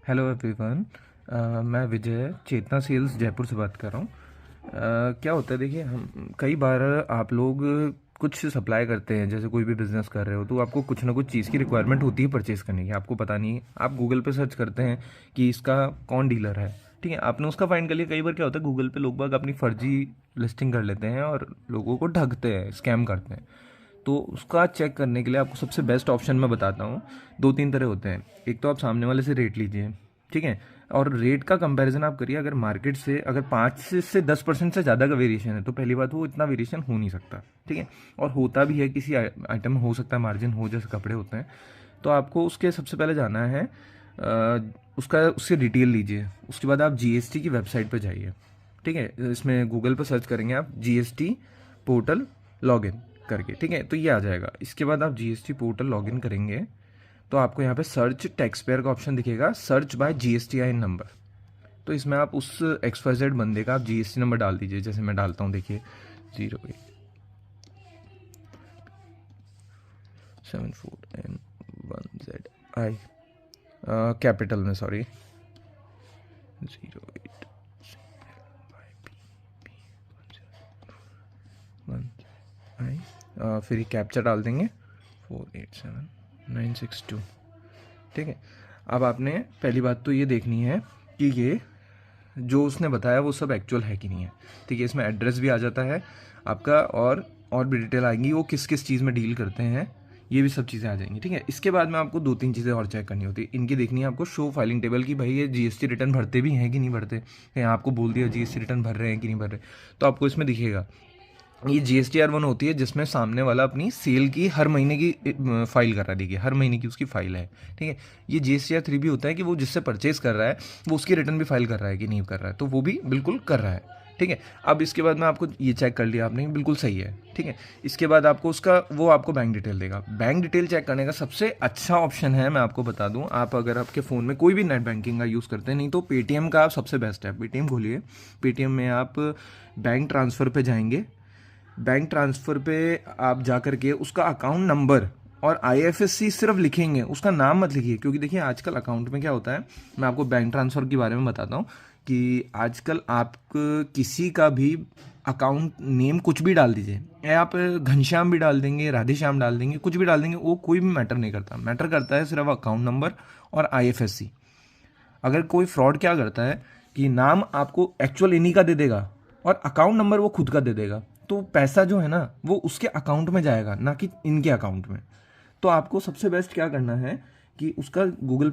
Hello everyone. मैं विजय चेतना sales Jaipur से बात कर रहा हूँ। क्या होता है, देखिए, हम कई बार आप लोग कुछ सप्लाई करते हैं, जैसे कोई भी बिज़नेस कर रहे हो तो आपको कुछ ना कुछ चीज़ की रिक्वायरमेंट होती है परचेज़ करने की, आपको पता नहीं है, आप गूगल पे सर्च करते हैं कि इसका कौन डीलर है। ठीक है, आपने उसका फाइंड कर लिया। कई बार क्या होता है, गूगल पे लोग बाग अपनी फर्जी लिस्टिंग कर लेते हैं और लोगों को ठगते हैं, स्कैम करते हैं। तो उसका चेक करने के लिए आपको सबसे बेस्ट ऑप्शन मैं बताता हूँ। दो तीन तरह होते हैं। एक तो आप सामने वाले से रेट लीजिए, ठीक है, और रेट का कंपैरिजन आप करिए। अगर मार्केट से अगर 5 से 10% से ज़्यादा का वेरिएशन है तो पहली बात, वो इतना वेरिएशन हो नहीं सकता। ठीक है, और होता भी है किसी आइटम में हो सकता है मार्जिन हो, जैसे कपड़े होते हैं। तो आपको उसके सबसे पहले जाना है, उसका उससे डिटेल लीजिए। उसके बाद आप जीएसटी की वेबसाइट पर जाइए। ठीक है, इसमें गूगल पर सर्च करेंगे आप जीएसटी पोर्टल लॉगिन करके, ठीक है, तो ये आ जाएगा। इसके बाद आप जीएसटी पोर्टल लॉगिन करेंगे तो आपको यहाँ पे सर्च टैक्स पेयर का ऑप्शन दिखेगा, सर्च बाय जीएसटीआईएन नंबर। तो इसमें आप उस XYZ बंदे का आप जीएसटी नंबर डाल दीजिए। जैसे मैं डालता हूँ, देखिए, 0874N1ZI, कैपिटल में, सॉरी, 08 फिर ये कैप्चा डाल देंगे 487962। ठीक है, अब आपने पहली बात तो ये देखनी है कि ये जो उसने बताया वो सब एक्चुअल है कि नहीं है। ठीक है, इसमें एड्रेस भी आ जाता है आपका, और भी डिटेल आएंगी, वो किस किस चीज़ में डील करते हैं, ये भी सब चीज़ें आ जाएंगी। ठीक है, इसके बाद में आपको दो तीन चीज़ें और चेक करनी होती है। इनकी देखनी है आपको शो फाइलिंग टेबल की, भाई ये जीएसटी रिटर्न भरते भी हैं कि नहीं भरते। कहीं आपको बोल दिया जीएसटी रिटर्न भर रहे हैं कि नहीं भर रहे, तो आपको इसमें दिखेगा। ये GSTR 1 होती है जिसमें सामने वाला अपनी सेल की हर महीने की फाइल कर रहा है। देखिए, हर महीने की उसकी फाइल है। ठीक है, ये GSTR 3 भी होता है कि वो जिससे परचेज कर रहा है वो उसकी रिटर्न भी फाइल कर रहा है कि नहीं कर रहा है, तो वो भी बिल्कुल कर रहा है। ठीक है, अब इसके बाद में आपको ये चेक कर लिया आपने, बिल्कुल सही है। ठीक है, इसके बाद आपको उसका वो आपको बैंक डिटेल देगा। बैंक डिटेल चेक करने का सबसे अच्छा ऑप्शन है, मैं आपको बता दूं, आप अगर आपके फ़ोन में कोई भी नेट बैंकिंग का यूज़ करते हैं, नहीं तो पेटीएम का आप सबसे बेस्ट है। पेटीएम खोलिए, पेटीएम में आप बैंक ट्रांसफ़र पे जाएंगे। बैंक ट्रांसफ़र पे आप जा कर के उसका अकाउंट नंबर और IFSC सिर्फ लिखेंगे, उसका नाम मत लिखिए, क्योंकि देखिए आजकल अकाउंट में क्या होता है, मैं आपको बैंक ट्रांसफ़र के बारे में बताता हूँ कि आजकल आप किसी का भी अकाउंट नेम कुछ भी डाल दीजिए, या आप घनश्याम भी डाल देंगे, राधेश्याम डाल देंगे, कुछ भी डाल देंगे, वो कोई भी मैटर नहीं करता। मैटर करता है सिर्फ अकाउंट नंबर और IFSC। अगर कोई फ्रॉड क्या करता है कि नाम आपको एक्चुअल इन्हीं का दे देगा और अकाउंट नंबर वो खुद का दे देगा, तो पैसा जो है ना वो उसके अकाउंट में जाएगा, ना कि इनके अकाउंट में। तो आपको सबसे बेस्ट क्या करना है कि उसका गूगल पे